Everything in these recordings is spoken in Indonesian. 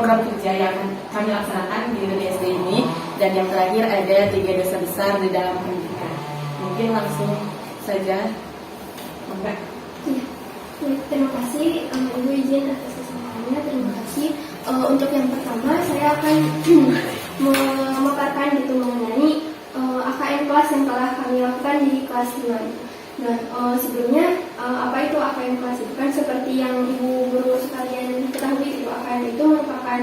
program kerja yang kami laksanakan di UNSD ini, dan yang terakhir ada 3 dosa besar di dalam pendidikan. Mungkin langsung saja. Enggak. Ya, terima kasih Ibu izin atas kesampaiannya. Terima kasih. Untuk yang pertama saya akan memaparkan mengenai AKM kelas yang telah kami lakukan di kelas 5. Nah, sebelumnya apa itu AKM kelas? Itu kan seperti yang Ibu guru sekalian ketahui, itu AKM itu merupakan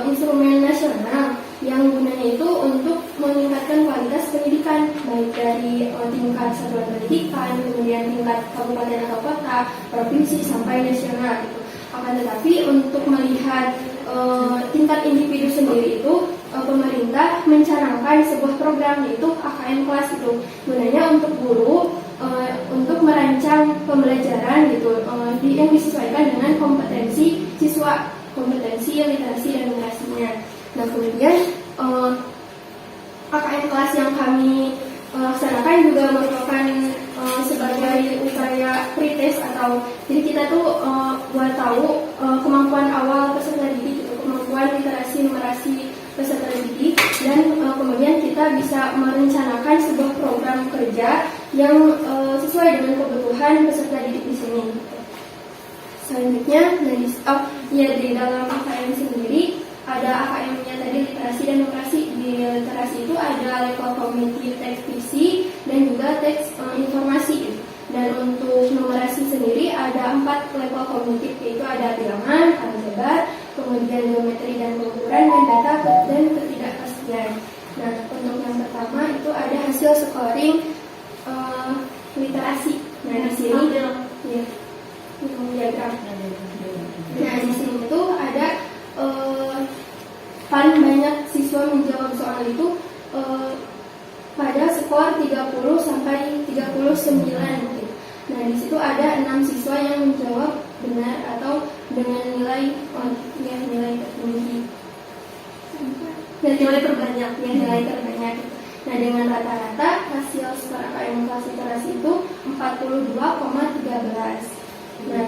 instrumen nasional yang gunanya itu untuk meningkatkan kualitas pendidikan, baik dari tingkat satuan pendidikan, kemudian tingkat kabupaten atau kota, provinsi sampai nasional gitu. Akan tetapi untuk melihat tingkat individu sendiri itu, pemerintah mencanangkan sebuah program yaitu AKM kelas itu, gunanya untuk guru untuk merancang pembelajaran gitu, yang disesuaikan dengan kompetensi siswa, kompetensi literasi dan numerasinya. Nah, kemudian AKM kelas yang kami laksanakan juga merupakan sebagai upaya pretest, atau jadi kita tuh buat tahu kemampuan awal peserta didik, gitu, kemampuan literasi numerasi peserta didik, dan kemudian kita bisa merencanakan sebuah program kerja yang sesuai dengan kebutuhan peserta didik di sini. Selanjutnya, di dalam AKM sendiri ada AKM-nya tadi literasi dan numerasi. Di literasi itu ada level kognitif teks fiksi dan juga teks informasi. Dan untuk numerasi sendiri ada 4 level kognitif, yaitu ada bilangan, aljabar, kemudian geometri dan pengukuran, dan data dan ketidakpastian. Nah, untuk yang pertama itu ada hasil scoring literasi. Nah, di sini diagram. Nah, di sini itu ada paling banyak siswa menjawab soal itu pada skor 30 sampai 39. Nah, di situ ada 6 siswa yang menjawab benar atau dengan nilai nilai tertinggi. Nilai terbanyak, nilai terbanyak. Nah, dengan rata-rata hasil skor AKM kelas literasi itu 42,13. Nah,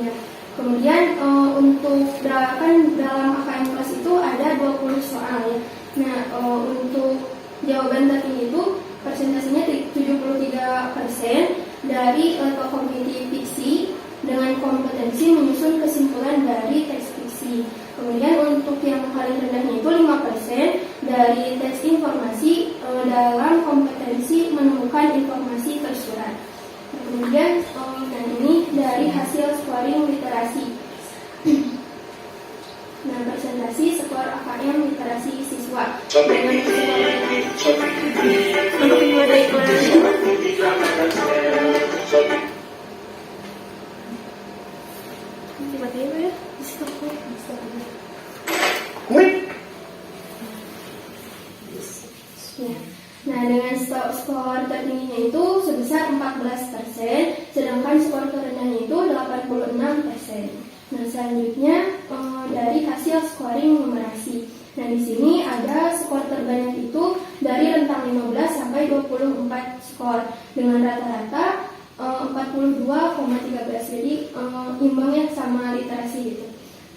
ya. Kemudian untuk dalam AKM kelas itu ada 20 soal ya. Nah, untuk jawaban tertinggi itu persentasenya 73% dari level kognitif fiksi dengan kompetensi menyusun kesimpulan dari teks fiksi. Kemudian untuk yang paling rendahnya itu 5% dari teks informasi dalam kompetensi menemukan informasi tersurat. Kemudian ini dari hasil scoring literasi. Nah, presentasi skor AKM literasi siswa dengan tiba-tiba ya stop. Nah, dengan skor tertingginya itu sebesar 14%, sedangkan skor terendahnya itu 86%. Nah, selanjutnya dari hasil scoring numerasi. Nah, di sini ada skor terbanyak itu dari rentang 15 sampai 24 skor dengan rata-rata 42,13. Jadi imbangnya sama literasi gitu.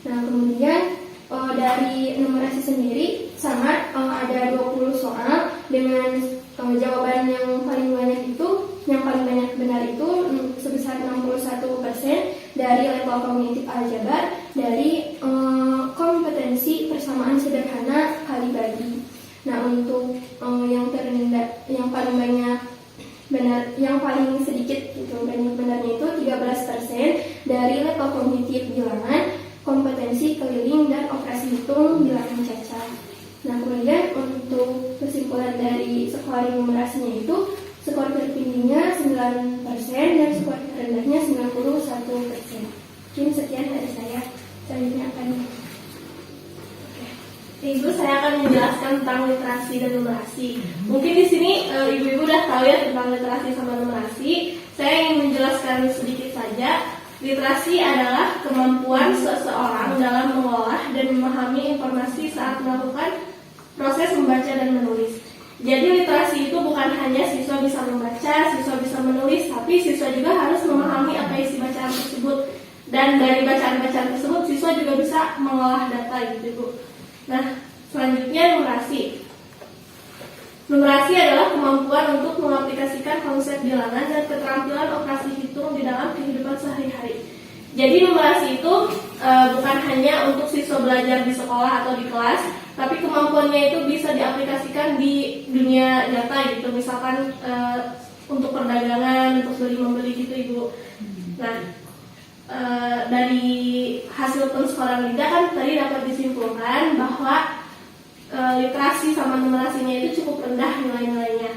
Nah, kemudian dari numerasi sendiri sama, ada 20 soal dengan jawaban yang paling banyak benar itu sebesar 61% dari level kognitif aljabar dari kompetensi persamaan sederhana kali bagi. Nah, untuk yang terendah, yang paling banyak benar, yang paling sedikit itu banyak benarnya itu 13% dari level kognitif bilangan, kompetensi keliling dan operasi hitung bilangan cacat. Nah, kemudian untuk kesimpulan dari scoring numerasinya itu skor tertingginya 9% dan skor terendahnya 91%. Mungkin sekian dari saya. Selanjutnya akan Ibu, saya akan menjelaskan tentang literasi dan numerasi. Mungkin di sini ibu-ibu udah tahu ya tentang literasi sama numerasi. Saya ingin menjelaskan sedikit saja. Literasi adalah kemampuan seseorang dalam mengolah dan memahami informasi saat melakukan proses membaca dan menulis. Jadi literasi itu bukan hanya siswa bisa membaca, siswa bisa menulis, tapi siswa juga harus memahami apa isi bacaan tersebut. Dan dari bacaan-bacaan tersebut, siswa juga bisa bisa mengolah data gitu Bu. Nah, selanjutnya numerasi. Numerasi adalah kemampuan untuk mengaplikasikan konsep bilangan dan keterampilan operasi hitung di dalam kehidupan sehari-hari. Jadi numerasi itu bukan hanya untuk siswa belajar di sekolah atau di kelas, tapi kemampuannya itu bisa diaplikasikan di dunia nyata gitu. Misalkan untuk perdagangan, untuk beli membeli gitu Ibu. Nah, dari hasil penskolaran Liga kan tadi dapat disimpulkan bahwa literasi sama numerasinya itu cukup rendah nilai-nilainya.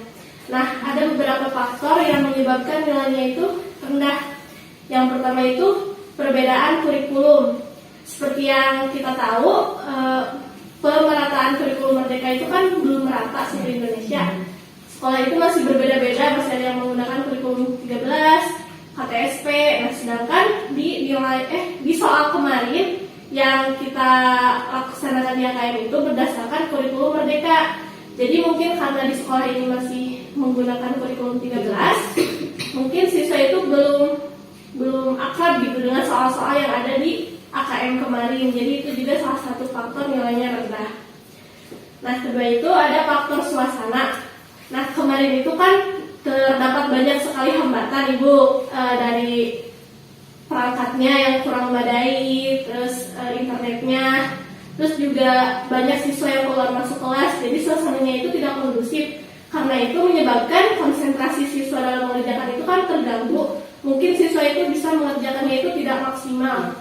Nah, ada beberapa faktor yang menyebabkan nilainya itu rendah. Yang pertama itu perbedaan kurikulum. Seperti yang kita tahu, pemerataan kurikulum Merdeka itu kan belum merata di Indonesia. Sekolah itu masih berbeda-beda, masih ada yang menggunakan kurikulum 13, KTSP. Nah, sedangkan di soal kemarin yang kita laksanakan di AKM itu berdasarkan kurikulum Merdeka. Jadi mungkin karena di sekolah ini masih menggunakan kurikulum 13, mungkin siswa itu belum akrab gitu dengan soal-soal yang ada di AKM kemarin. Jadi itu juga salah satu faktor nilainya rendah. Nah, kedua itu ada faktor suasana. Nah, kemarin itu kan terdapat banyak sekali hambatan Ibu, dari perangkatnya yang kurang memadai, terus internetnya, terus juga banyak siswa yang keluar masuk kelas, jadi suasananya itu tidak kondusif. Karena itu menyebabkan konsentrasi siswa dalam mengerjakan itu kan terganggu. Mungkin siswa itu bisa mengerjakannya itu tidak maksimal.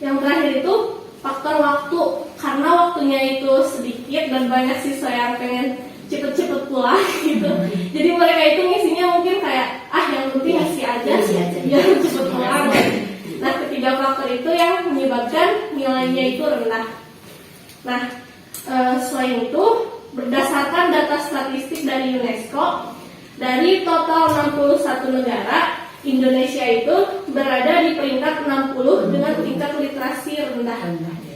Yang terakhir itu faktor waktu, karena waktunya itu sedikit dan banyak siswa yang pengen cepet-cepet pulang gitu. Jadi mereka itu ngisinya mungkin kayak yang penting ngisi aja biar cepet pulang. Nah, ketiga faktor itu yang menyebabkan nilainya itu rendah. Nah, selain itu berdasarkan data statistik dari UNESCO, dari total 61 negara, Indonesia itu berada di peringkat 60 dengan tingkat literasi rendah.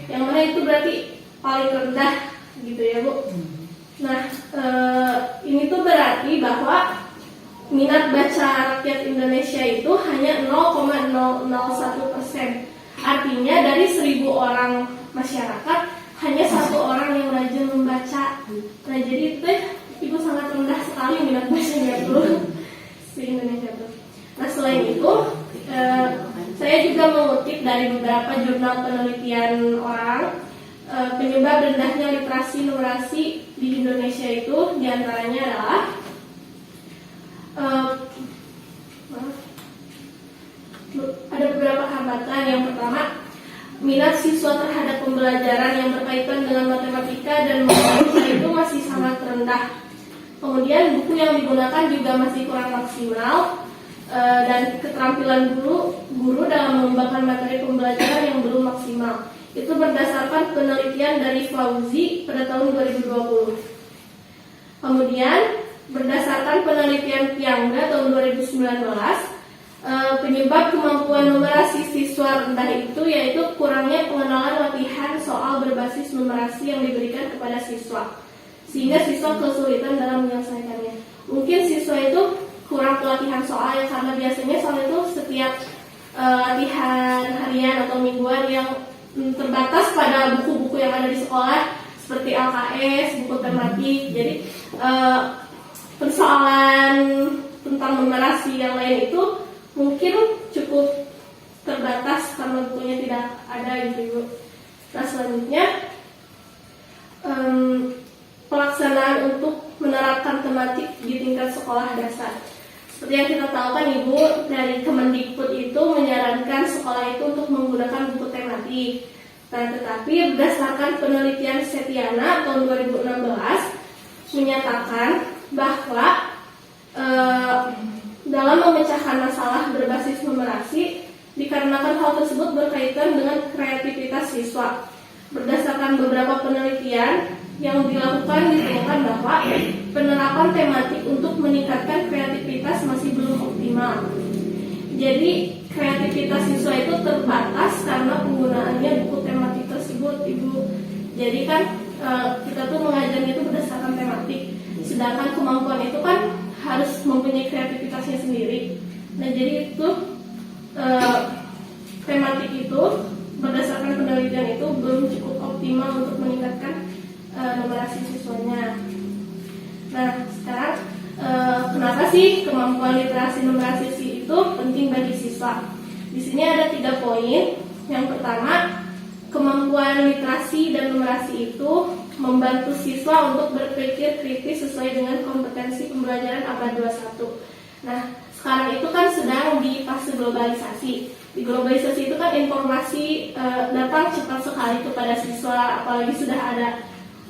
Yang mana itu berarti paling rendah gitu ya Bu. Nah, ini tuh berarti bahwa minat baca rakyat Indonesia itu hanya 0,001%. Artinya dari 1.000 orang masyarakat hanya 1 orang yang rajin membaca. Nah, jadi itu Ibu sangat rendah sekali minat bacanya tuh di Indonesia tuh. Nah, selain itu saya juga mengutip dari beberapa jurnal penelitian orang. Penyebab rendahnya literasi numerasi di Indonesia itu diantaranya adalah ada beberapa hambatan. Yang pertama, minat siswa terhadap pembelajaran yang berkaitan dengan matematika dan matematika itu masih sangat rendah. Kemudian buku yang digunakan juga masih kurang maksimal, dan keterampilan guru dalam mengembangkan materi pembelajaran yang belum maksimal. Itu berdasarkan penelitian dari Fauzi pada tahun 2020. Kemudian berdasarkan penelitian Piangga tahun 2019, penyebab kemampuan numerasi siswa rendah itu yaitu kurangnya pengenalan latihan soal berbasis numerasi yang diberikan kepada siswa, sehingga siswa kesulitan dalam menyelesaikannya. Mungkin siswa itu kurang pelatihan soal ya, karena biasanya soal itu setiap latihan harian atau mingguan yang terbatas pada buku-buku yang ada di sekolah seperti LKS, buku tematik. Jadi persoalan tentang numerasi yang lain itu mungkin cukup terbatas karena bukunya tidak ada gitu Bu. Nah, selanjutnya pelaksanaan untuk menerapkan tematik di tingkat sekolah dasar. Seperti yang kita tahu kan Ibu, dari Kemendikbud itu menyarankan sekolah itu untuk menggunakan buku tematik. Nah, tetapi berdasarkan penelitian Setiana tahun 2016 menyatakan bahwa dalam memecahkan masalah berbasis numerasi dikarenakan hal tersebut berkaitan dengan kreativitas siswa. Berdasarkan beberapa penelitian yang dilakukan ditemukan bahwa penerapan tematik untuk meningkatkan kreativitas masih belum optimal. Jadi kreativitas siswa itu terbatas karena penggunaannya buku tematik tersebut Ibu. Jadi kan kita tuh mengajarnya itu berdasarkan tematik, sedangkan kemampuan itu kan harus mempunyai kreativitasnya sendiri. Nah, jadi itu tematik itu berdasarkan belum cukup optimal untuk meningkatkan numerasi siswanya. Nah, sekarang kenapa sih kemampuan literasi numerasi itu penting bagi siswa? Di sini ada 3 poin. Yang pertama, kemampuan literasi dan numerasi itu membantu siswa untuk berpikir kritis sesuai dengan kompetensi pembelajaran abad 21. Nah, sekarang itu kan sedang di fase globalisasi. Di globalisasi itu kan informasi datang cepat sekali kepada siswa, apalagi sudah ada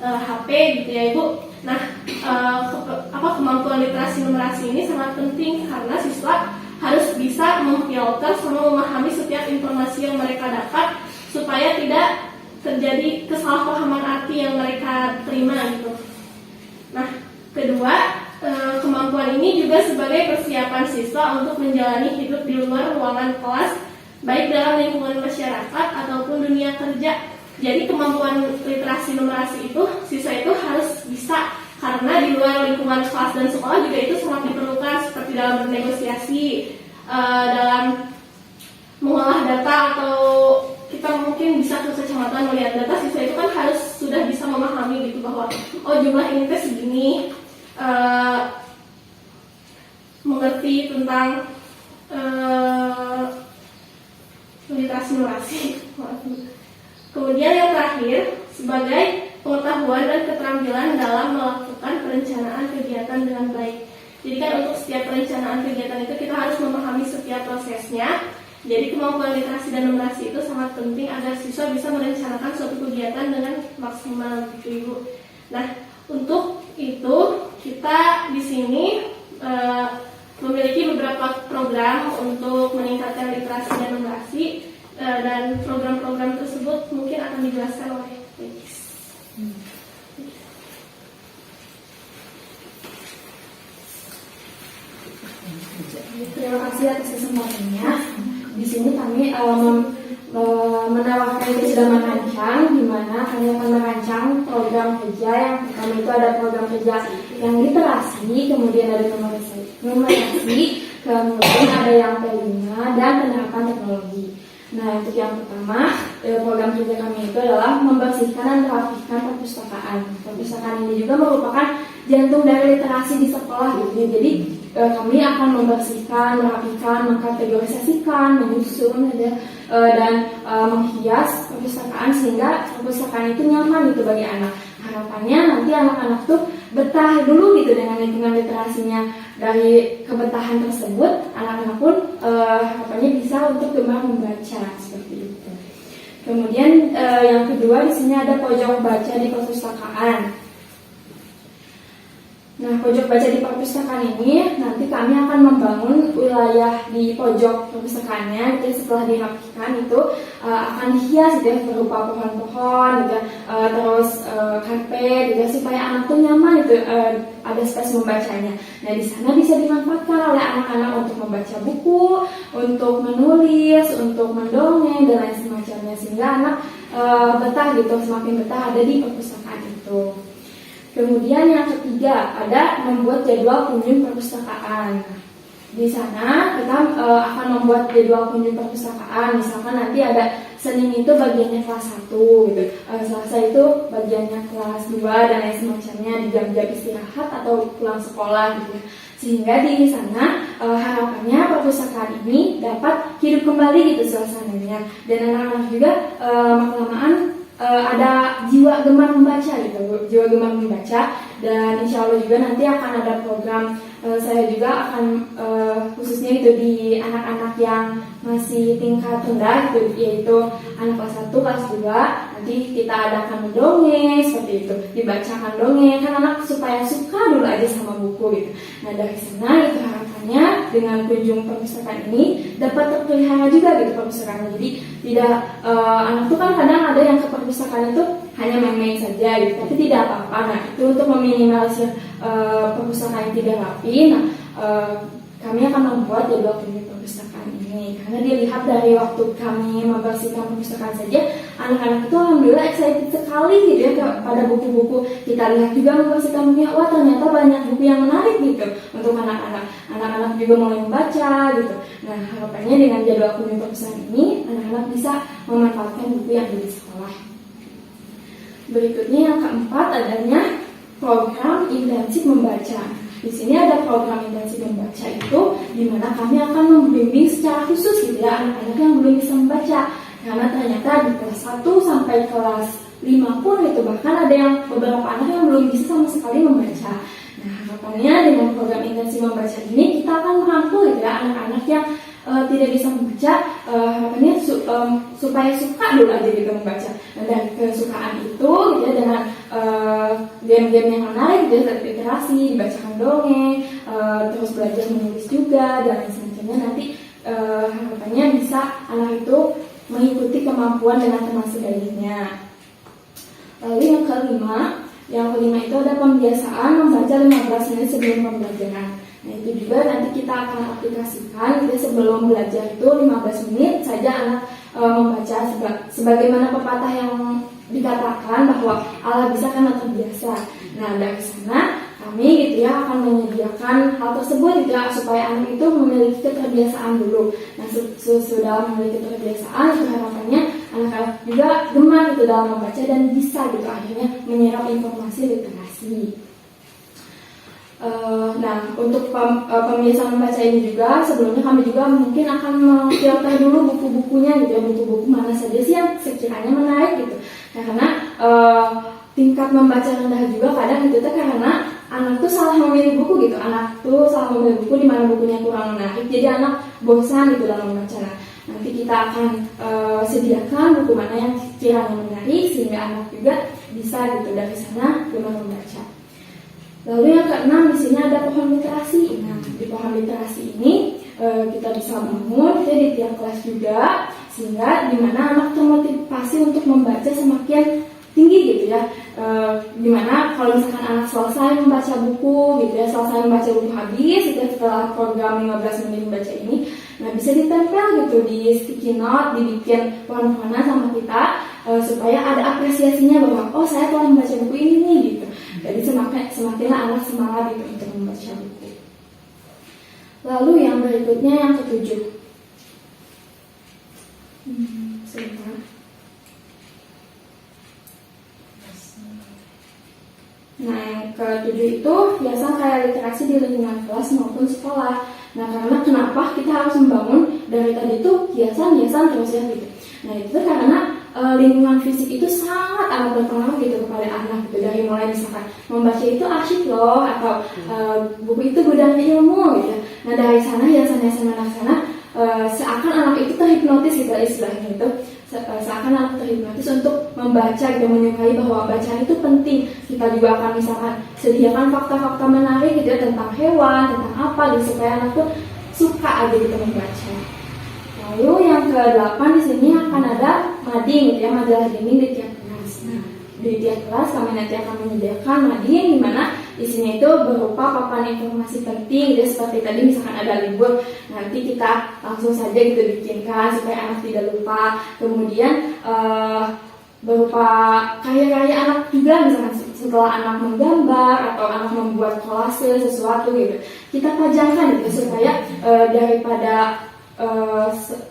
HP gitu ya Ibu. Nah, kemampuan literasi numerasi ini sangat penting karena siswa harus bisa memfilter sama memahami setiap informasi yang mereka dapat supaya tidak terjadi kesalahpahaman arti yang mereka terima gitu. Nah, kedua, kemampuan ini juga sebagai persiapan siswa untuk menjalani hidup di luar ruangan kelas, baik dalam lingkungan masyarakat ataupun dunia kerja. Jadi kemampuan literasi numerasi itu siswa itu harus bisa, karena di luar lingkungan kelas dan sekolah juga itu sangat diperlukan, seperti dalam bernegosiasi, dalam mengolah data, atau kita mungkin bisa ke kecamatan melihat data. Siswa itu kan harus sudah bisa memahami gitu bahwa jumlah ini teh segini, mengerti tentang literasi numerasi. Kemudian yang terakhir, sebagai pengetahuan dan keterampilan dalam melakukan perencanaan kegiatan dengan baik. Jadi kan untuk setiap perencanaan kegiatan itu kita harus memahami setiap prosesnya. Jadi kemampuan literasi dan numerasi itu sangat penting agar siswa bisa merencanakan suatu kegiatan dengan maksimal gitu Ibu. Nah, untuk itu kita di sini memiliki beberapa program untuk meningkatkan literasi dan numerasi, dan program-program tersebut mungkin akan dijelaskan oleh Lilis. Terima kasih atas kesempatannya. Di sini kami menawarkan itu sudah merancang, di mana kami akan merancang program kerja. Yang pertama itu ada program kerja yang literasi, kemudian ada numerasi, kemudian ada yang P5 dan penerapan teknologi. Nah, untuk yang pertama, program kerja kami itu adalah membersihkan dan merapikan perpustakaan. Perpustakaan ini juga merupakan jantung dari literasi di sekolah gitu. Jadi kami akan membersihkan, merapikan, mengkategorisasikan, menyusun dan menghias perpustakaan sehingga perpustakaan itu nyaman gitu bagi anak. Harapannya nanti anak-anak tuh betah dulu gitu dengan lingkungan literasinya. Dari kebetahan tersebut, anak-anak pun harapannya bisa untuk gemar membaca seperti itu. Kemudian yang kedua di sini ada pojok baca di perpustakaan. Nah, pojok baca di perpustakaan ini nanti kami akan membangun wilayah di pojok perpustakaannya. Jadi setelah dirapikan itu akan dihias gitu ya, berupa pohon-pohon gitu, terus karpet gitu supaya anak tuh nyaman itu ada space membacanya. Nah, di sana bisa dimanfaatkan oleh anak-anak untuk membaca buku, untuk menulis, untuk mendongeng dan lain semacamnya sehingga anak betah gitu, semakin betah ada di perpustakaan itu. Kemudian yang ketiga ada membuat jadwal kunjung perpustakaan. Di sana kita akan membuat jadwal kunjung perpustakaan. Misalkan nanti ada Senin itu bagiannya kelas 1 gitu, Selasa itu bagiannya kelas 2 dan lain semacamnya di jam-jam istirahat atau pulang sekolah gitu. Sehingga di sana harapannya perpustakaan ini dapat hidup kembali gitu suasananya, dan anak-anak juga lama-kelamaan ada jiwa gemar membaca gitu, jiwa gemar membaca. Dan insya Allah juga nanti akan ada program, saya juga akan khususnya itu di anak-anak yang masih tingkat rendah gitu, yaitu anak kelas 1, kelas 2. Nanti kita adakan mendongeng seperti itu, dibacakan dongeng kan anak supaya suka dulu aja sama buku gitu. Nah, dari sana itu harapannya dengan kunjung perpustakaan ini dapat terpelihara juga gitu perpustakaan. Jadi tidak anak tuh kan kadang ada yang ke perpustakaan itu hanya main-main saja gitu, tapi tidak apa-apa. Nah, itu untuk meminimalisir perpustakaan yang tidak rapi. Nah, kami akan membuat jadwal kunjung perpustakaan ini karena dilihat dari waktu kami membersihkan perpustakaan saja, anak-anak itu alhamdulillah excited sekali gitu ya pada buku-buku. Kita lihat juga membersihkan bukunya, wah ternyata banyak buku yang menarik gitu untuk anak-anak. Anak-anak juga mulai membaca gitu. Nah, harapannya dengan jadwal kunjung perpustakaan ini anak-anak bisa memanfaatkan buku yang ada di sekolah. berikutnya yang keempat adanya program intensif membaca. Di sini ada program intensif membaca itu di mana kami akan membimbing secara khusus gitu ya anak-anak yang belum bisa membaca. Karena ternyata di kelas 1 sampai kelas 5 pun itu bahkan ada yang beberapa anak yang belum bisa sama sekali membaca. Nah, harapannya dengan program intensif membaca ini kita akan merangkul gitu ya anak-anak yang tidak bisa membaca, harapannya supaya suka dulu aja gitu membaca. Dan dari kesukaan itu gitu ya dengan game-game yang menarik gitu ya, literasi, dibacakan dongeng, terus belajar menulis juga dan semacamnya, nanti harapannya bisa anak itu mengikuti kemampuan dengan teman sebagainya. Lalu yang kelima itu ada pembiasaan membaca 15 menit sebelum pembelajaran. Nah, itu juga nanti kita akan aplikasikan gitu, sebelum belajar itu 15 menit saja anak membaca sebagaimana pepatah yang dikatakan bahwa Allah bisa karena terbiasa. Nah, dari sana kami gitu ya akan menyediakan hal tersebut gitu ya, supaya anak itu memiliki keterbiasaan dulu. Nah, sudah memiliki keterbiasaan itu harapannya anak-anak juga gemar gitu dalam membaca dan bisa gitu akhirnya menyerap informasi literasi. Nah, untuk pembiasaan membaca ini juga sebelumnya kami juga mungkin akan memfilter dulu buku-bukunya gitu ya, buku-buku mana saja sih yang sekiranya menarik gitu. Karena tingkat membaca rendah juga kadang itu karena anak tuh salah memilih buku gitu, anak tuh salah memilih buku di mana bukunya kurang menarik, jadi anak bosan gitu dalam membaca. Nah, nanti kita akan sediakan buku mana yang kiranya menarik sehingga anak juga bisa gitu dari sana gemar membaca. Lalu yang keenam di sini ada pohon literasi. Nah, di pohon literasi ini kita bisa bangun di tiap kelas juga sehingga dimana anak termotivasi untuk membaca semakin tinggi gitu ya. Dimana kalau misalkan anak selesai membaca buku gitu ya, selesai membaca buku habis gitu ya, setelah program 15 menit membaca ini, nah bisa ditempel gitu di sticky note, dibikin pohon-pohonan sama kita supaya ada apresiasinya bahwa oh saya telah membaca buku ini nih gitu. Jadi semakinlah anak semangat gitu untuk membaca buku. Lalu yang berikutnya yang ketujuh. Sebentar. Nah, yang ketujuh itu biasa kayak literasi di lingkungan kelas maupun sekolah. Nah, karena kenapa kita harus membangun dari tadi itu hiasan terus ya gitu. Nah, itu karena lingkungan fisik itu sangat amat berpengaruh gitu kepada anak gitu. Dari mulai misalkan membaca itu asyik loh, atau buku itu gudangnya ilmu gitu. Nah, dari sana hiasan-hiasan anak sana seakan anak itu terhipnotis gitu istilahnya itu. Seakan anak terhipnotis untuk membaca gitu, menyukai bahwa bacaan itu penting. Kita juga akan misalkan sediakan fakta-fakta menarik gitu ya, tentang hewan, tentang apa gitu, supaya anak tuh suka aja gitu membaca. Lalu yang ke-8 di sini akan ada mading gitu ya, majalah gaming di tiap kelas. Nah, di tiap kelas kami nanti akan menyediakan mading di mana di sini itu berupa papan informasi penting gitu, seperti tadi misalkan ada libur, nanti kita langsung saja gitu bikinkan supaya anak tidak lupa. Kemudian berupa karya-karya anak juga, misalkan setelah anak menggambar atau anak membuat kolase sesuatu gitu, kita pajangkan gitu supaya daripada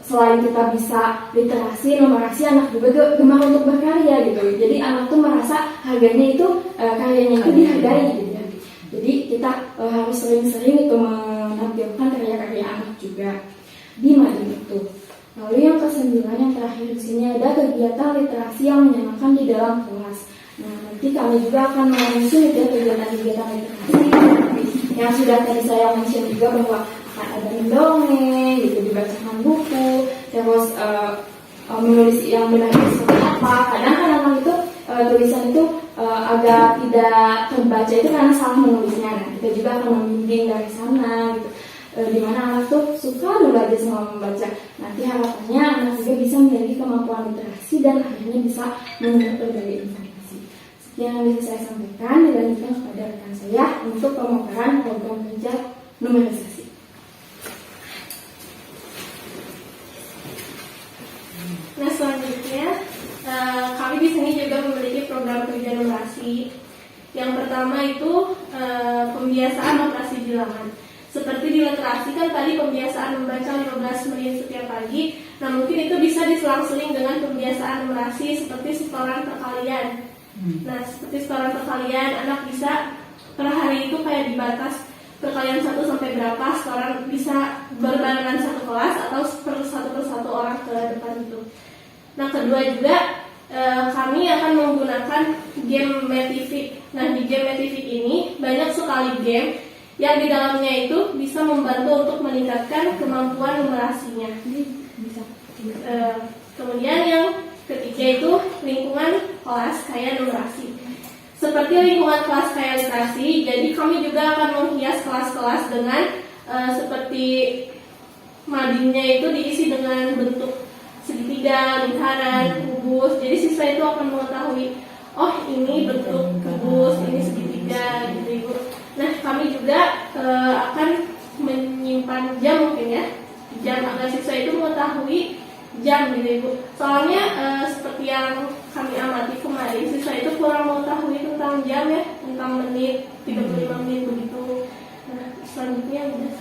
selain kita bisa literasi, numerasi, anak juga gemar untuk berkarya gitu. Jadi anak tuh merasa harganya itu karyanya itu dihargai gitu ya. Jadi kita harus sering-sering itu menampilkan karya-karya anak juga di mading itu. Lalu yang ke-9 yang terakhir di sini ada kegiatan literasi yang menyenangkan di dalam kelas. Nah, nanti kami juga akan menyusun ya kegiatan-kegiatan literasi yang sudah tadi saya mention juga bahwa akan ada mendongeng gitu, dibacakan buku, terus menulis yang benar seperti apa. Kadang anak itu tulisan itu agak tidak terbaca itu karena salah menulisnya. Nah, kita juga akan membimbing dari sana gitu, dimana anak tuh suka dulu aja sama membaca. Nanti harapannya anak juga bisa memiliki kemampuan literasi dan akhirnya bisa menyerap berbagai informasi. Sekian yang bisa saya sampaikan, dilanjutkan kepada rekan saya untuk pemaparan program kerja numerisasi. Nah, selanjutnya kami di sini juga memiliki program kerja numerasi. Yang pertama itu pembiasaan operasi bilangan. Seperti di literasi kan tadi pembiasaan membaca 15 menit setiap pagi. Nah, mungkin itu bisa diselang-seling dengan pembiasaan numerasi seperti setoran perkalian. Nah, seperti setoran perkalian, anak bisa per hari itu kayak dibatas perkalian 1 sampai berapa, setoran bisa berbarengan satu kelas atau per satu orang ke depan itu. Nah, kedua juga kami akan menggunakan game Metific. Nah, di game Metific ini banyak sekali game yang di dalamnya itu bisa membantu untuk meningkatkan kemampuan numerasinya. Kemudian yang ketiga itu lingkungan kelas kaya numerasi. Seperti lingkungan kelas kaya literasi, jadi kami juga akan menghias kelas-kelas dengan seperti madingnya itu diisi dengan bentuk segitiga, lingkaran, kubus. Jadi siswa itu akan mengetahui, oh ini bentuk kubus, ini segitiga, gitu Ibu. Nah, kami juga akan menyimpan jam mungkin ya, jam agar siswa itu mengetahui jam gitu Ibu. Soalnya seperti yang kami amati kemarin, siswa itu kurang mengetahui tentang jam ya, tentang menit, 35 menit begitu. Nah, selanjutnya udah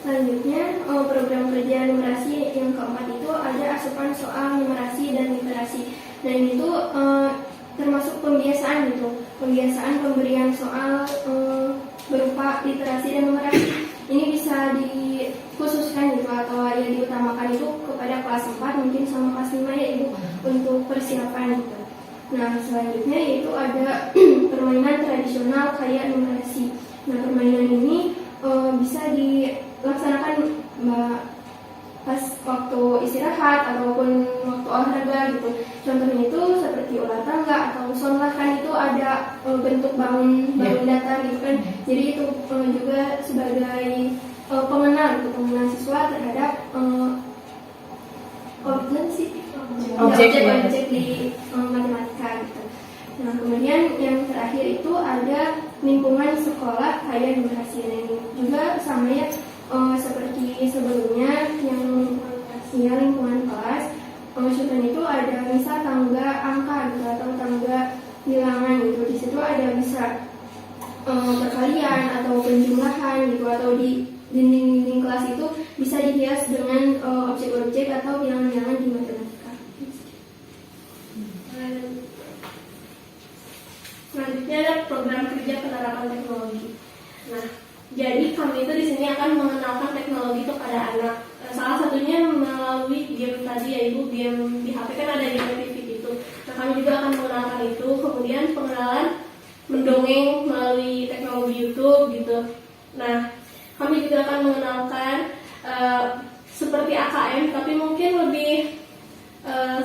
Selanjutnya, program kerja numerasi yang keempat itu ada asupan soal numerasi dan literasi. Dan itu termasuk pembiasaan gitu, pembiasaan pemberian soal berupa literasi dan numerasi. Ini bisa dikhususkan gitu atau yang diutamakan itu kepada kelas 4 mungkin sama kelas 5 ya Ibu untuk persiapan gitu. Nah, selanjutnya yaitu ada permainan tradisional kayak numerasi. Nah, permainan ini bisa dilaksanakan pas waktu istirahat ataupun waktu olahraga gitu. Contohnya itu seperti ular tangga atau sonlah, kan itu ada bentuk bangun datar gitu kan. Jadi itu juga sebagai pengenal siswa terhadap objek di matematika gitu. Nah, kemudian yang terakhir itu ada lingkungan sekolah kayak numerasi. Ini juga sama ya seperti sebelumnya yang numerasinya lingkungan kelas. Contohnya itu ada misal tangga angka gitu atau tangga bilangan gitu. Di situ ada bisa perkalian atau penjumlahan gitu, atau di dinding-dinding kelas itu bisa dihias dengan objek-objek atau bilangan-bilangan di matematika. Selanjutnya ada program kerja penerapan teknologi. Nah, jadi kami itu di sini akan mengenalkan teknologi kepada anak. Salah satunya melalui game tadi, yaitu game di HP kan ada game TV itu. Nah, kami juga akan mengenalkan itu. Kemudian pengenalan mendongeng melalui teknologi YouTube gitu. Nah, kami juga akan mengenalkan seperti AKM, tapi mungkin lebih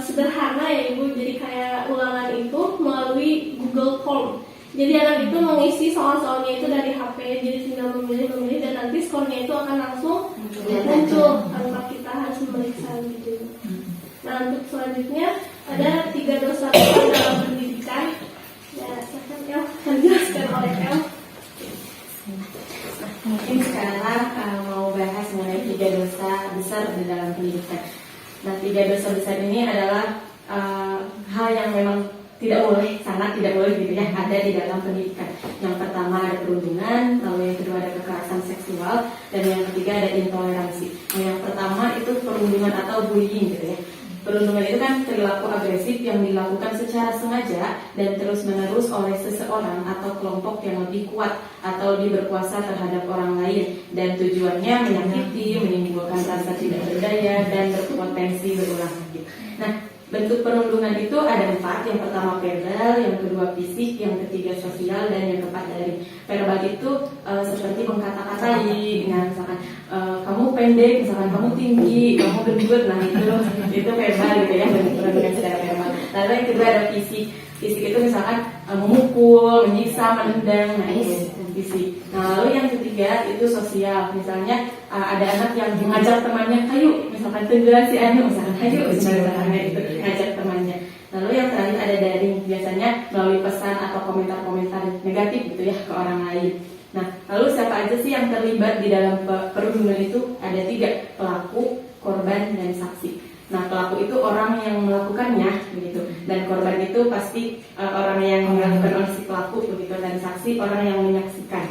sederhana ya Ibu. Jadi kayak ulangan itu melalui Google Form. Jadi anak itu mengisi soal-soalnya itu dari HP, jadi tinggal memilih dan nanti skornya itu akan langsung muncul tanpa kita harus memeriksa gitu. Nah, untuk selanjutnya ada 3 dosa besar dalam pendidikan. Ya, silakan El, akan dijelaskan oleh El. Mungkin sekarang mau bahas mengenai 3 dosa besar di dalam pendidikan. Nah, 3 dosa besar ini adalah hal yang memang tidak boleh, sangat tidak boleh gitu ya, ada di dalam pendidikan. Yang pertama ada perundungan, lalu yang kedua ada kekerasan seksual, dan yang ketiga ada intoleransi. Nah, yang pertama itu perundungan atau bullying gitu ya. Perundungan itu kan perilaku agresif yang dilakukan secara sengaja dan terus-menerus oleh seseorang atau kelompok yang lebih kuat atau berkuasa terhadap orang lain, dan tujuannya menyakiti, menimbulkan rasa tidak berdaya, dan berpotensi berulang lagi. Nah, bentuk perundungan itu ada 4. Yang pertama verbal, yang kedua fisik, yang ketiga sosial, dan yang keempat daring. Verbal itu seperti mengkata-katai, nah, misalkan kamu pendek, misalkan kamu tinggi, kamu gendut, nah itu verbal gitu ya, bentuk perundungan secara verbal. Lalu yang kedua ada fisik. Fisik itu misalkan memukul, menyiksa, menendang, nah itu fisik. Nah, lalu yang ketiga itu sosial. Misalnya ada anak yang mengajak temannya, ayo, misalkan tegas si anu, misalkan ayo, misalkan itu ngajak temannya. Lalu yang terakhir ada daring, biasanya melalui pesan atau komentar-komentar negatif gitu ya ke orang lain. Nah, lalu siapa aja sih yang terlibat di dalam perundungan itu? Ada 3, pelaku, korban, dan saksi. Nah, pelaku itu orang yang melakukannya begitu, dan korban itu pasti orang yang melakukan oleh si pelaku begitu, dan saksi orang yang menyaksikan.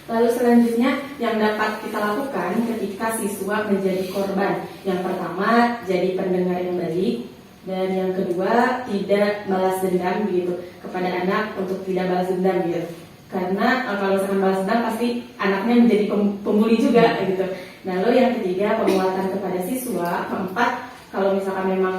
Lalu selanjutnya yang dapat kita lakukan ketika siswa menjadi korban. Yang pertama, jadi pendengar yang baik. Dan yang kedua, tidak balas dendam begitu kepada anak untuk tidak balas dendam gitu. Karena kalau misalkan balas dendam pasti anaknya menjadi pembuli juga gitu. Lalu yang ketiga, penguatan kepada siswa. Keempat, kalau misalkan memang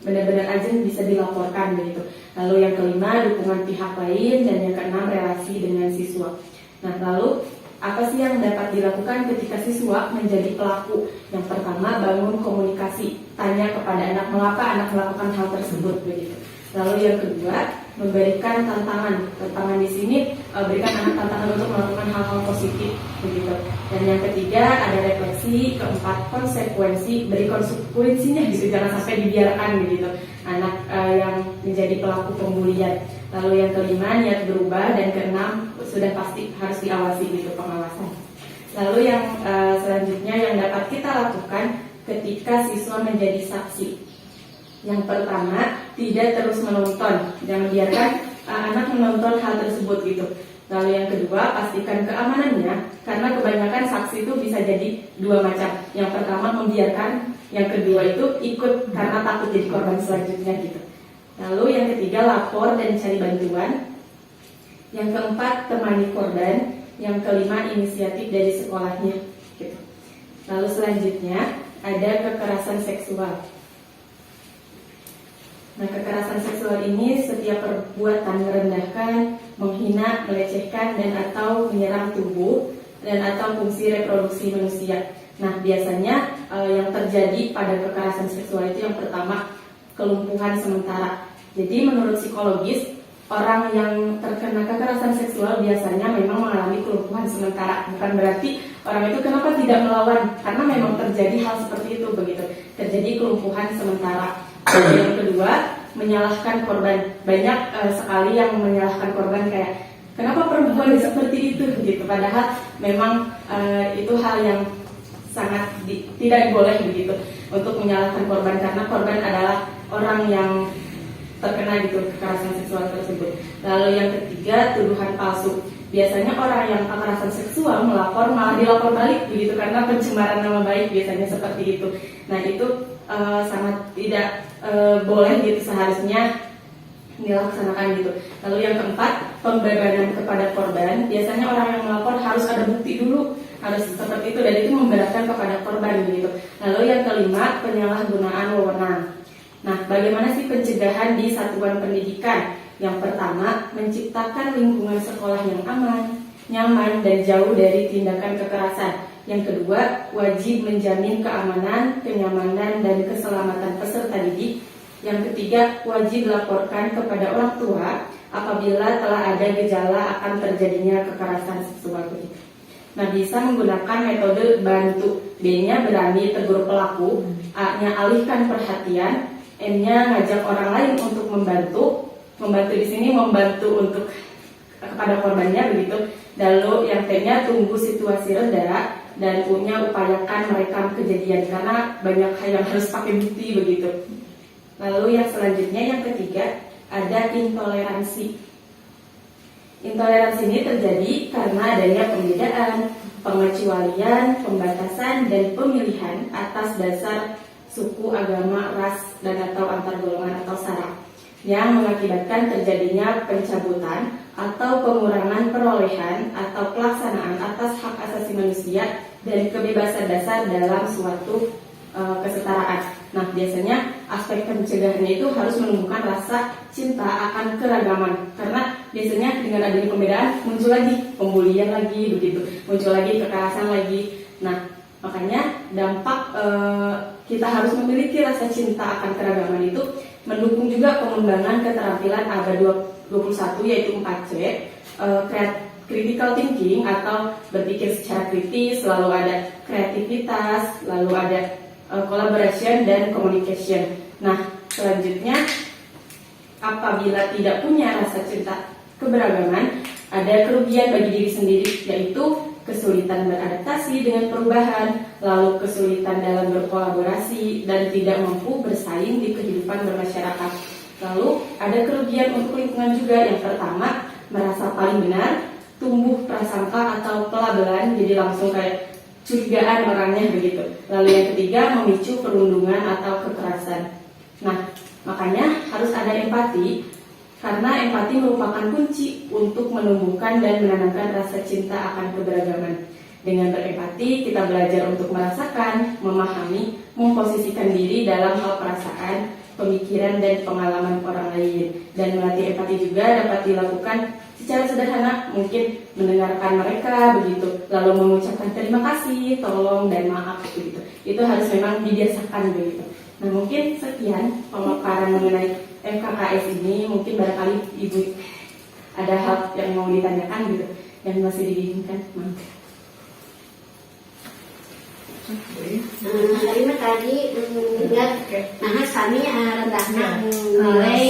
benar-benar urgent bisa dilaporkan begitu. Lalu yang kelima, dukungan pihak lain, dan yang keenam, relasi dengan siswa. Nah, lalu apa sih yang dapat dilakukan ketika siswa menjadi pelaku? Yang pertama, bangun komunikasi, tanya kepada anak mengapa anak melakukan hal tersebut begitu. Lalu yang kedua, memberikan tantangan. Tantangan di sini berikan anak tantangan untuk melakukan hal-hal positif begitu. Dan yang ketiga ada refleksi. Keempat, konsekuensi, beri konsekuensinya gitu, jangan sampai dibiarkan begitu anak yang menjadi pelaku pembulian. Lalu yang kelima, niat berubah. Dan keenam, sudah pasti harus diawasi gitu, pengawasan. Lalu yang selanjutnya yang dapat kita lakukan ketika siswa menjadi saksi. Yang pertama, tidak terus menonton, jangan biarkan anak menonton hal tersebut gitu. Lalu yang kedua, pastikan keamanannya, karena kebanyakan saksi itu bisa jadi dua macam. Yang pertama membiarkan, yang kedua itu ikut karena takut jadi korban selanjutnya gitu. Lalu yang ketiga, lapor dan cari bantuan. Yang keempat, temani korban. Yang kelima, inisiatif dari sekolahnya gitu. Lalu selanjutnya ada kekerasan seksual. Nah, kekerasan seksual ini setiap perbuatan merendahkan, menghina, melecehkan, dan atau menyerang tubuh dan atau fungsi reproduksi manusia. Nah, biasanya yang terjadi pada kekerasan seksual itu yang pertama, kelumpuhan sementara. Jadi menurut psikologis, orang yang terkena kekerasan seksual biasanya memang mengalami kelumpuhan sementara. Bukan berarti orang itu kenapa tidak melawan, karena memang terjadi hal seperti itu begitu. Terjadi kelumpuhan sementara. Yang kedua, menyalahkan korban. Banyak sekali yang menyalahkan korban kayak kenapa perempuan seperti itu gitu. Padahal memang itu hal yang sangat tidak boleh begitu untuk menyalahkan korban, karena korban adalah orang yang terkena gitu kekerasan seksual tersebut. Lalu yang ketiga, tuduhan palsu. Biasanya orang yang kekerasan seksual melapor malah dilapor balik begitu karena pencemaran nama baik, biasanya seperti itu. Nah, itu sangat tidak boleh gitu, seharusnya dilaksanakan gitu. Lalu yang keempat, pembebanan kepada korban. Biasanya orang yang melapor harus ada bukti dulu, harus seperti itu, dan itu memberatkan kepada korban gitu. Lalu yang kelima, penyalahgunaan wewenang. Nah, bagaimana sih pencegahan di satuan pendidikan? Yang pertama, menciptakan lingkungan sekolah yang aman, nyaman, dan jauh dari tindakan kekerasan. Yang kedua, wajib menjamin keamanan, kenyamanan, dan keselamatan peserta didik. Yang ketiga, wajib laporkan kepada orang tua apabila telah ada gejala akan terjadinya kekerasan seksual. Nah, bisa menggunakan metode bantu. B-nya berani tegur pelaku, A-nya alihkan perhatian, N-nya ngajak orang lain untuk membantu. Membantu di sini membantu untuk kepada korbannya begitu. Lalu yang T-nya tunggu situasi reda, dan U-nya upayakan merekam kejadian karena banyak hal yang harus pakai bukti begitu. Lalu yang selanjutnya yang ketiga ada intoleransi. Intoleransi ini terjadi karena adanya pembedaan, pengecualian, pembatasan, dan pemilihan atas dasar suku, agama, ras, dan atau antar golongan atau sara, yang mengakibatkan terjadinya pencabutan atau pengurangan perolehan atau pelaksanaan atas hak asasi manusia dan kebebasan dasar dalam suatu kesetaraan. Nah, biasanya aspek pencegahannya itu harus menumbuhkan rasa cinta akan keragaman, karena biasanya dengan adanya pembedaan muncul lagi pembulian lagi begitu, muncul lagi kekerasan lagi. Nah, makanya dampak kita harus memiliki rasa cinta akan keragaman itu mendukung juga pengembangan keterampilan ABA 21 yaitu 4C, critical thinking atau berpikir secara kritis, lalu ada kreativitas, lalu ada collaboration dan communication. Nah, selanjutnya apabila tidak punya rasa cinta keberagaman, ada kerugian bagi diri sendiri, yaitu kesulitan beradaptasi dengan perubahan, lalu kesulitan dalam berkolaborasi, dan tidak mampu bersaing di kehidupan bermasyarakat. Lalu ada kerugian untuk lingkungan juga. Yang pertama, merasa paling benar, tumbuh prasangka atau pelabelan, jadi langsung kayak curigaan orangnya begitu. Lalu yang ketiga, memicu perundungan atau kekerasan. Nah, Makanya harus ada empati, karena empati merupakan kunci untuk menumbuhkan dan menanamkan rasa cinta akan keberagaman. Dengan berempati, kita belajar untuk merasakan, memahami, memposisikan diri dalam hal perasaan, pemikiran, dan pengalaman orang lain. Dan melatih empati juga dapat dilakukan secara sederhana, mungkin mendengarkan mereka begitu, lalu mengucapkan terima kasih, tolong, dan maaf begitu. Itu harus memang dibiasakan begitu. Nah, mungkin sekian pemaparan mengenai FKKS ini. Mungkin barangkali Ibu ada hal yang mau ditanyakan gitu, yang masih diinginkan. Terima tadi lihat nah kami rendahnya nilai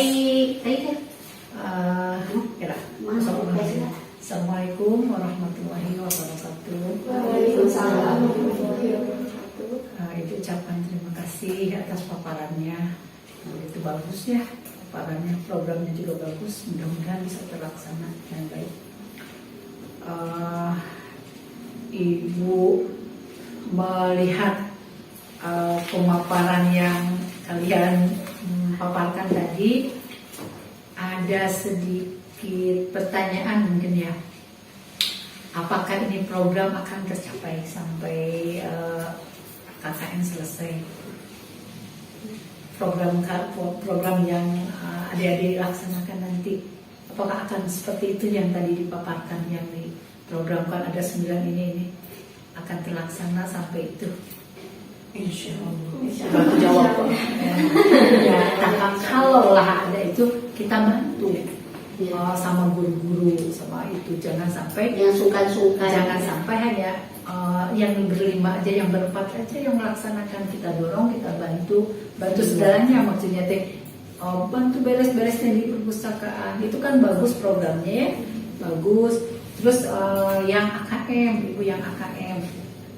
Assalamualaikum warahmatullahi wabarakatuh. Waalaikumsalam warahmatullahi wabarakatuh. Ibu ucapkan terima kasih atas paparannya. Itu bagus ya paparannya, programnya juga bagus. Mudah-mudahan bisa terlaksana dengan baik. Ibu melihat pemaparan yang kalian paparkan tadi, ada sedikit pertanyaan mungkin ya. Apakah ini program akan tercapai sampai KKN selesai? Program yang adik-adik laksanakan nanti, apakah akan seperti itu yang tadi dipaparkan, yang diprogramkan ada 9 ini akan terlaksana sampai itu? Insya Allah. Jawab. Ya, kalau lah ada itu kita bantu sama guru-guru sama itu, jangan sampai yang sungkan-sungkan, jangan sampai hanya yang berlima aja, yang berempat aja yang melaksanakan. Kita dorong, kita bantu segalanya, maksudnya bantu beres-beresnya di perpustakaan. Itu kan bagus programnya ya, bagus. Terus yang AKM, ibu yang AKM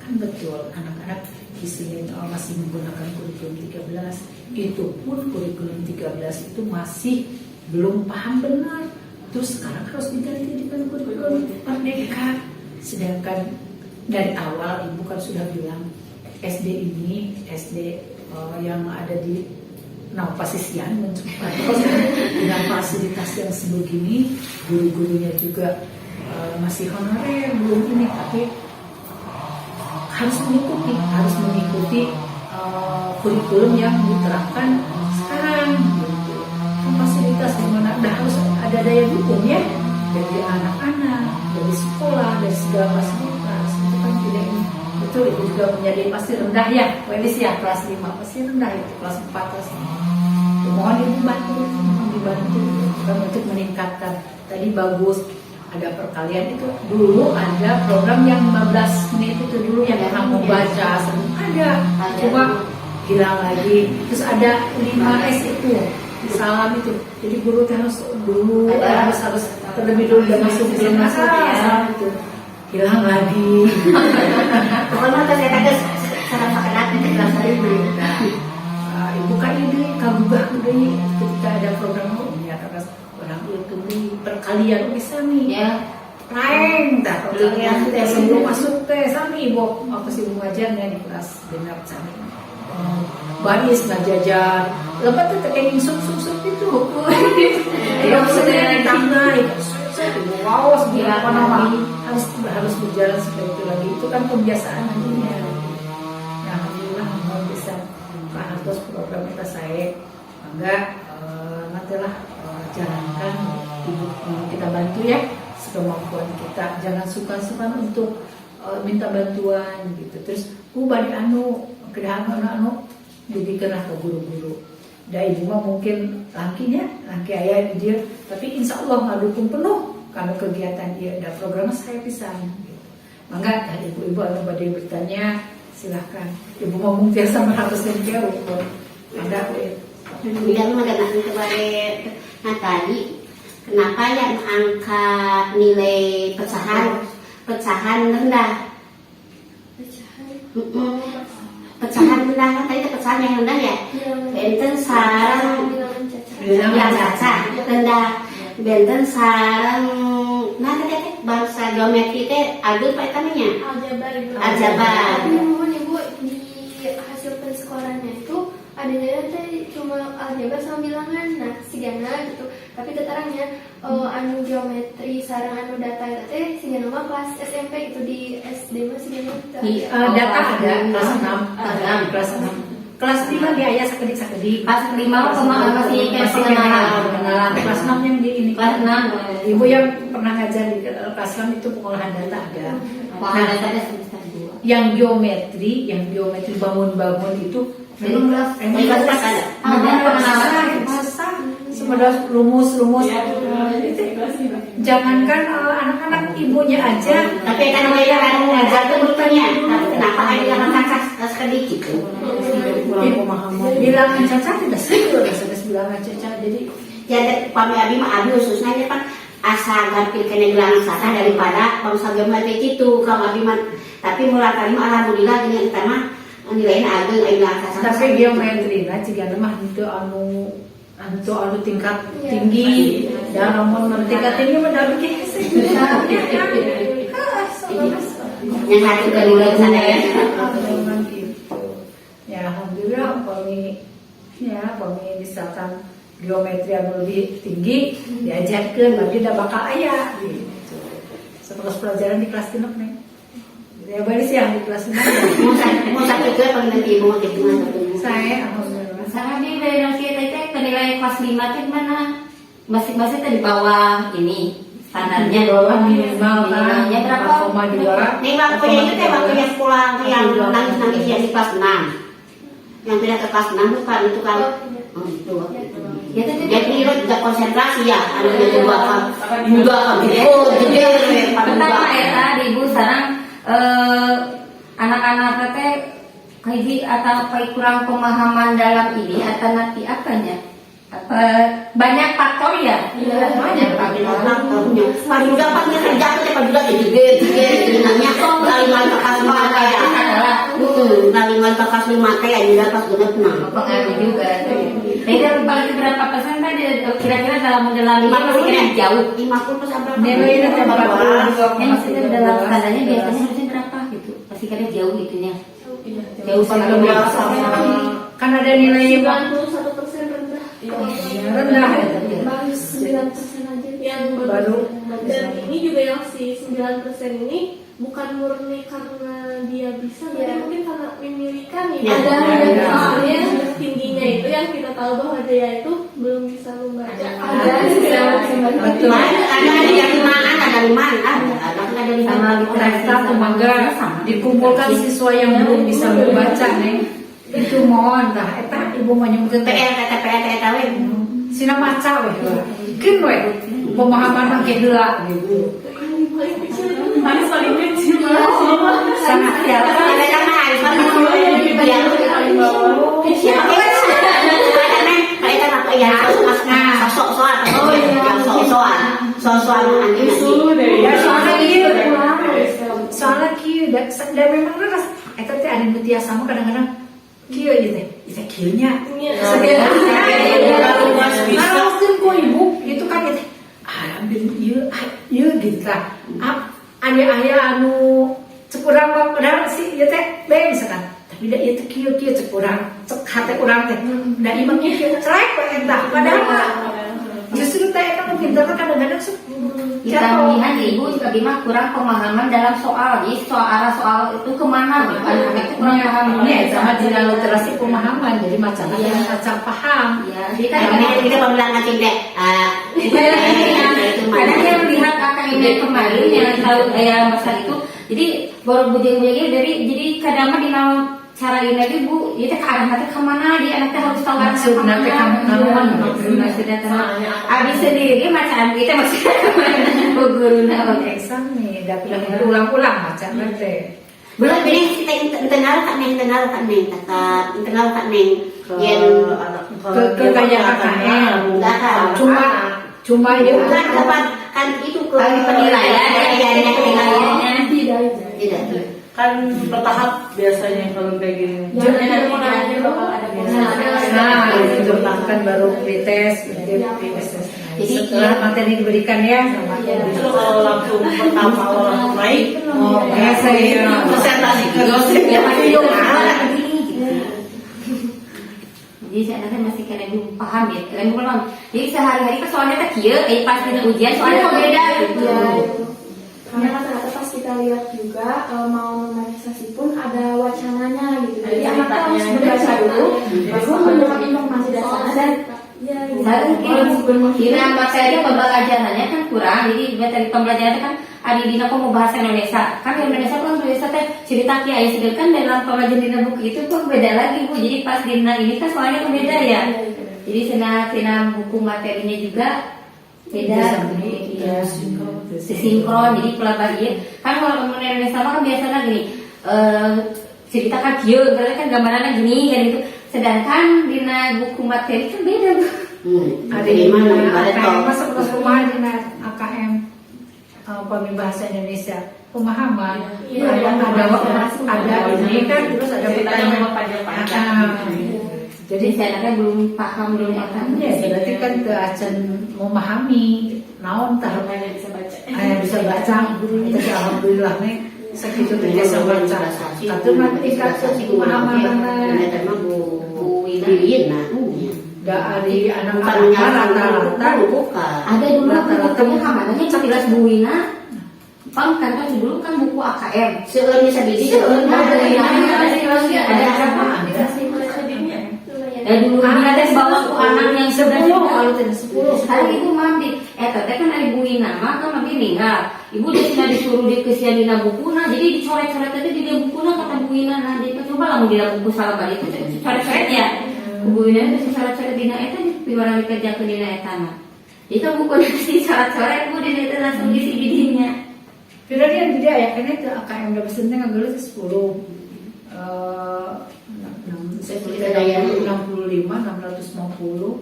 kan betul, anak-anak di sini masih menggunakan kurikulum 13. Itu pun kurikulum 13 itu masih belum paham benar. Terus sekarang harus diganti dengan kurikulum Merdeka. Sedangkan dari awal ibu kan sudah bilang SD ini, SD yang ada di Pasisian mencoba dengan fasilitas yang sebegini, guru-gurunya juga masih honorer, belum ini, tapi harus mengikuti kurikulum yang diterapkan sekarang. Fasilitas dimana harus ada daya dukung ya, dari anak-anak, dari sekolah, dari segala fasilitas. Itu kan tidak ini. Betul, itu juga menjadi pasti rendah ya, Welis ya, kelas 5 pasti rendah itu, kelas 4 kelas 5. Mohon ibu dibantu kan untuk meningkatkan. Tadi bagus ada perkalian itu, dulu ada program yang 15 menit itu dulu yang kamu baca ada, cuma hilang lagi. Terus ada 5S itu salam itu, jadi guru harus dulu harus terlebih dulu udah masuk belum masuk ya, itu hilang lagi. pokoknya kita ke sarang makanan di kelas ibu. Ibu kan ini kagugah ini ketika ada program ya, terus orang itu di perkalian bisa nih ya lain tak perkalian teh sebelum masuk teh sami ibu apa sih mengajarnya di kelas benar sami baris ngajajar lepas tuh kayak sup itu yang sedang tangga itu wow segala apa nama harus berjalan seperti itu lagi. Itu kan kebiasaan nantinya. Nah, alhamdulillah bisa atas program kita saya enggak nantilah jalankan, kita bantu ya sekemampuan kita, jangan suka-suka untuk minta bantuan gitu. Terus balik kedahan jadi kena ke guru-guru. Dan ibu mah mungkin laki ayah dia, tapi insya Allah ngadukung penuh kalau kegiatan dia ada program saya bisa. Gitu. Mangga ibu-ibu atau badai bertanya silahkan. Ibu ngomong biasa harus yang jauh. Ada Kemudian mengenai kembali tadi, kenapa yang angkat nilai pecahan rendah? Pecahan rendah kan tadi pecahan yang rendah ya. Benten sarang yang caca rendah. Benten sarang nah tadi bangsa geometri teh aduh apa namanya? Aljabar. Aljabar. Ibu di hasil penskorannya itu adanya teh cuma aljabar sama bilangan, nah sigana gitu. Tapi tetarangnya anu geometri sareng anu data teh sigana mah kelas SMP gitu, di SD mah sigana teu. Data ada kelas 6, kelas 6. Kelas 5 dia ayah sakedik. Pas 5 masih kayak pengenalan. Kelas 6 yang di ini. Kelas 6. Ibu yang pernah ngajar di kelas 6 itu pengolahan data ada. Pengolahan data ada semester 2. Yang geometri bangun-bangun itu Belum kelas ada. Masa sebenarnya rumus-rumus. Jangankan anak-anak ibunya aja. Tapi kan mereka kan ngajar tuh bertanya, kenapa ada yang kakak sedikit gitu? Kurang pemahaman. Bilangan caca tidak sudah bilangan caca. Jadi Ya, kami abi mah abi khususnya dia kan asa gampil kena bilangan caca daripada bangsa geometri itu kamu abi mah. Tapi mulai kali mah alhamdulillah dengan kita mah nilainya ageng bilangan caca. tapi geometri nah jika mah itu anu tingkat tinggi dan nomor tingkat tinggi mendapat Yang satu ke dua sana ya. Ya alhamdulillah kami misalkan geometri yang lebih tinggi diajarkan tapi tidak bakal ayah gitu. Setelah pelajaran di kelas 6 nih. Ya baris yang di kelas 6. Mau sakit ke paling nanti ibu gitu Saya alhamdulillah. Sama di daerah kita itu penilaian kelas 5 itu mana? Masih di bawah ini standarnya. Di bawah minimal kan. Ya berapa? 4,2. Nih waktunya itu teh waktu yang pulang yang nangis yang di kelas 6. Yang pindah ke kelas 6 bukan itu kan. Oh itu. Ya jadi itu juga konsentrasi ya. Ada juga gede. Pertama ya tadi ibu sekarang anak-anak teh kayak atau kayak kurang pemahaman dalam ini atau nanti apanya? Banyak faktor ya? Banyak faktor. Paling gampangnya kerja tuh juga gede namanya ngaliman bekas mata ya. Ngaliman bekas mata ya juga pas genep nah. Pengaruh juga. Tapi paling berapa persen tadi kira-kira dalam 50 kira jauh? 50 plus berapa? Nilainya Ya maksudnya dalam standarnya biasanya harusnya berapa gitu? Pasti kira jauh gitunya. Jauh sama kan ada nilai yang 91% rendah. rendah ya. Baru 9% aja yang Baru. Dan ini juga yang si 9% ini bukan murni karena dia bisa, tapi mungkin karena memilikan ya. Ya, Ada ya. soalnya tingginya itu yang kita tahu bahwa dia itu belum bisa membaca. Betul. Ada di mana? sama Ternyata tenaga dikumpulkan siswa yang belum bisa membaca nih. Itu mohon dah eta ibu mau nyebutkeun TPR tahu. sina maca we. Keun we pemahaman ge heula gitu. Paling paling kecil. Sangat siapa? Ada yang harus Soalnya kieu dan memang ras eta teh ada betia sama kadang-kadang kieu ieu teh bisa kieunya. Ngaroskeun ku ibu itu kan teh ambil ieu gitu tah. Aya anu cekurang padahal si ieu teh bae misalkan. Tapi da ieu teh kieu cekurang cek hate urang teh. Da imang kieu cerek we eta padahal justru teh eta mungkin kadang-kadang kita melihat ibu tadi mah kurang pemahaman dalam soal, jadi soal itu kemana bukan itu kurang paham ya sama jika literasi pemahaman jadi macam paham ya kita bilang nanti deh kadang yang melihat akan ini kemarin yang tahu masa itu jadi baru bujang-bujang jadi kadang mah di cara ini lagi bu, itu ke arah nanti kemana dia anaknya harus tahu arah kemana maksudnya sudah tahu. Abis sendiri macam kita masih guru nak eksan nih, dah bilang ulang-ulang macam nanti. Belum ini kita internal kan neng tetap internal kan neng yang kekayaan cuma itu kan dapat kan itu ke penilaian tidak Kan bertahap biasanya kalau kayak gini. nah itu kan baru pretest jadi setelah materi diberikan ya Itu kalau langsung pertama orang naik, biasa ya presentasi ke dosen. Jadi si anaknya masih kena belum paham ya, kena belum paham. Jadi sehari-hari kan soalnya tak kieu, pas di ujian soalnya kok beda gitu. Iya, karena rata-rata pas kita lihat juga mau normalisasi pun ada wacananya gitu. Jadi anak harus membaca dulu, baru mendapat informasi dasar dan ya, Saya mungkin kira materi pembelajarannya kan kurang, jadi materi pembelajarannya kan ada di mau bahasa Indonesia. Kan Indonesia kan Indonesia teh cerita kiai sedangkan dalam pembelajaran dina buku itu kok beda lagi Bu. Jadi pas dina ini kan soalnya kan beda ya. Jadi sena buku materinya juga beda. Iya. Sinkron. Jadi pelajari kan kalau Indonesia kan biasanya gini cerita kan kieu, berarti kan gambarannya gini kan itu. Sedangkan dina buku materi kan beda Bu. Ada di mana AKM masuk ke rumah di AKM pembahasan Indonesia pemahaman ada ini kan terus ada pertanyaan Jadi saya kan belum paham belum akan. ya berarti kan ke acan memahami naon tah bisa baca. bisa baca itu alhamdulillah nih segitu teh bisa baca satu nanti kasus pemahaman Bu Wiwin nah. da ari anak-anak rata-rata Ada dulu bukunya kamarnya sekilas buina. Kan dulu kan buku AKM. Seueur bisa biji Ada berapa? Dan dulu ada bawa ke anak yang sudah 10. Sekarang ibu mandi. Tete kan ada buina mah kan mami meninggal. Ibu dia disuruh dia kesian dina bukuna. Jadi dicoret-coret aja di bukuna kata buina. Nah jadi coba lah mau dina buku salah balik itu coret-coret ya. Bukunya itu syarat-syarat dina eta piwara kerja ke dina eta mah. Jadi kan bukunya si syarat-syarat bu dina eta langsung isi bidinya. Kira dia tidak ya karena itu AKM udah pesen teh ngagel 10. Saya tulis ada yang 65 650.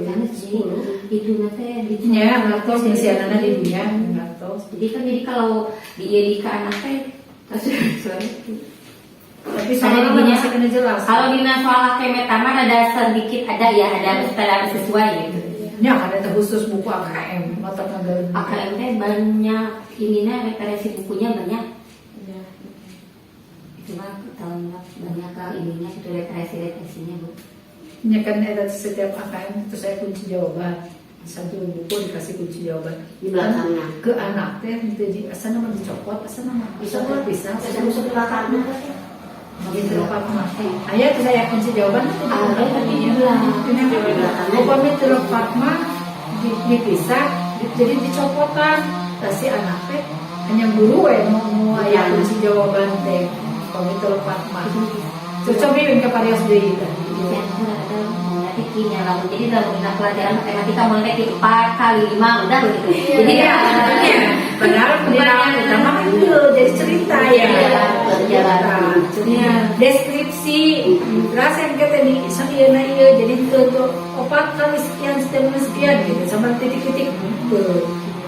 Kan sih itu nanti di Ya, ngatos yang siaranna di dunia ngatos. jadi kalau di anak teh sorry. Tapi soalnya masih kena jelas. Kalau di soal kemetama ada sedikit ada sesuai gitu. Ya kan ada khusus buku AKM mata ngagel. AKM teh banyak ininya referensi bukunya banyak. Itu mah tahun banyak kali ininya itu referensinya Bu. Ya kan ada setiap AKM itu saya kunci jawaban. Satu buku dikasih kunci jawaban di belakangnya ke anak teh jadi asal nama dicopot asal nama bisa di belakangnya begitu Pak ayah tuh saya kunci jawaban Ada tapi di belakang. pokoknya telur Fatma dipisah jadi dicopotan si anak teh hanya guru mau ayah kunci jawaban teh pokoknya telur Fatma cocok nih ke parias deh Matematiknya lah, jadi dalam pelajaran matematika mulai dari 4 kali 5 udah begitu. Jadi padahal pembelajaran utama kan itu jadi cerita ya. Deskripsi, ras yang kita di sakiana iya jadi untuk 4 kali sekian gitu sama titik-titik gitu.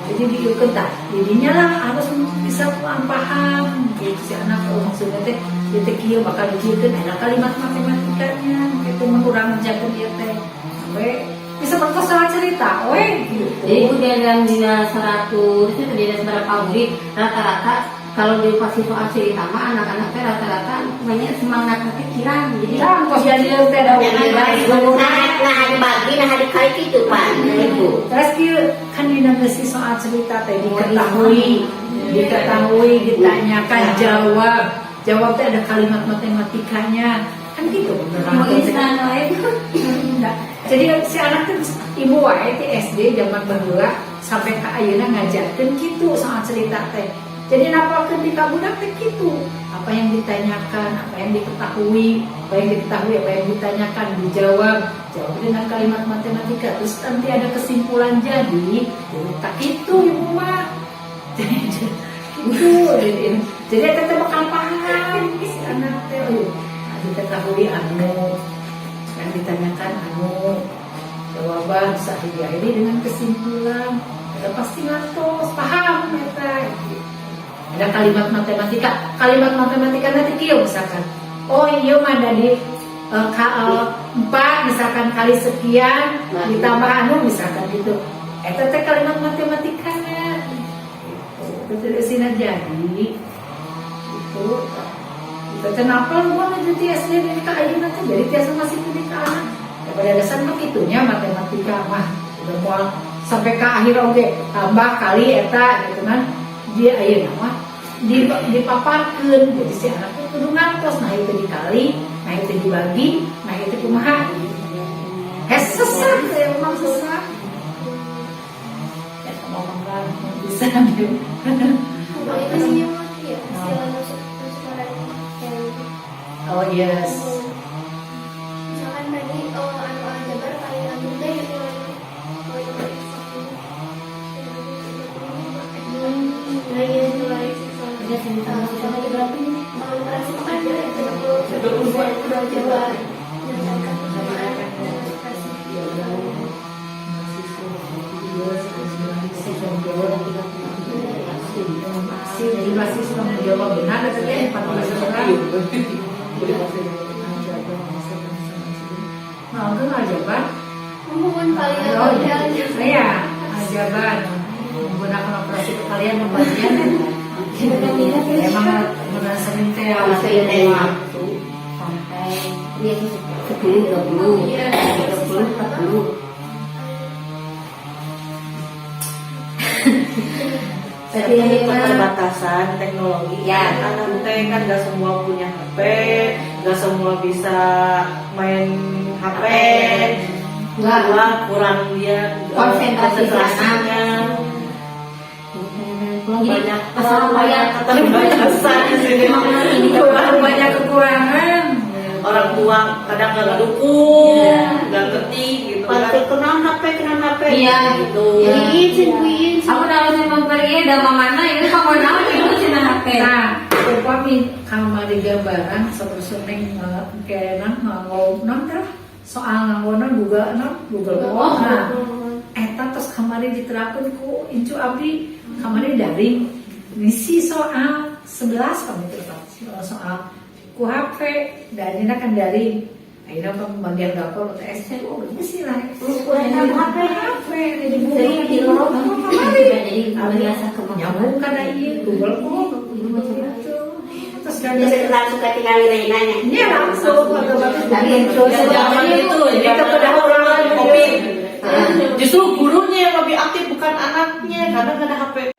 Jadi diikutlah, jadinya lah harus bisa paham. Jadi si anak maksudnya teh dia bakal dikieukeun ada kalimat matematikanya itu mengurangi jaga dia teh sampai bisa berkosong cerita, gitu. Jadi itu dalam dina 100 itu terjadi seberapa murid rata-rata kalau di pasti soal cerita mah anak-anak teh rata-rata banyak semangat pikiran. Jadi Kan kos jadi teh da nah hari bagi nah hari kali itu Pak Ibu terus kieu kan dina geus soal cerita teh diketahui ditanyakan jawab teh ada kalimat matematikanya kan gitu mau instan wae. jadi si anak tuh ibu wae di SD zaman baheula sampai ka ayeuna ngajarkeun kitu soal cerita teh jadi napalkeun di ka budak teh kitu apa yang ditanyakan apa yang diketahui apa yang ditanyakan dijawab dengan kalimat matematika terus nanti ada kesimpulan jadi tak itu ibu mah jadi kita bakal paham si anak teh diketahui anu yang ditanyakan anu jawaban sahih ini dengan kesimpulan kita pasti ngantos paham ya ada kalimat matematika nanti kieu misalkan oh iya mah dari 4 misalkan kali sekian ditambah anu misalkan gitu eta teh kalimat matematikanya itu sini jadi itu kenapa lu mau jadi SD dari ke ayeuna teh jadi tiasa masih di pada dasar mah itunya matematika mah udah mau sampai ke akhir oke tambah kali eta gitu kan dia ayeuna mah dipaparkeun jadi si anak itu kudu ngantos nah itu dikali nah itu dibagi nah itu kumaha sesat emang sesat eta mau mangga bisa gitu Kalau itu sih ya istilah nusuk nusukan yang oh yes misalkan tadi anu aljabar paling aman deh itu Nah, iya, itu lagi sih. Ada sama lagi berapa ini? mau operasi pekerja itu 30 Pulau Jawa menyelesaikan persamaan operasi. Jadi masih sudah menjawab benar katanya 14 orang. Mau ke ajaban? Mohon paling Oh aman iya, saya ajaban menggunakan operasi kalian pembagian. Emang merasa minta Sampai dia 10, 20, 30, 40. Tapi ini keterbatasan teknologi Ya. anak teh kan gak semua punya HP, gak semua bisa main HP, kurang dia Konsentrasi konsentrasinya. Jadi Banyak keterbatasan di sini. banyak kekurangan. Orang tua kadang gak ngedukung, gak ngerti gitu kan. Kenapa HP Iya. gitu. Aku tahu sih mempergi ada mana ini kamu tahu itu cina HP. Nah, upami kamar di gambaran seterusnya kayak nganggo teh soal nganggo Google Doc. Nah, eta terus kamari diterapkan ku incu abdi kamari daring misi soal 11 kami terus soal ku HP dan ini kan daring. Akhirnya pembagian dapur UTS oh misi lah. HP jadi Jadi di lorong jadi biasa nyambung karena iya Google Doc terus kan Bisa langsung ketika nilainya. iya langsung otomatis dari Zaman itu jadi kepedahuran kopi. Justru gurunya yang lebih aktif bukan anaknya karena gak ada HP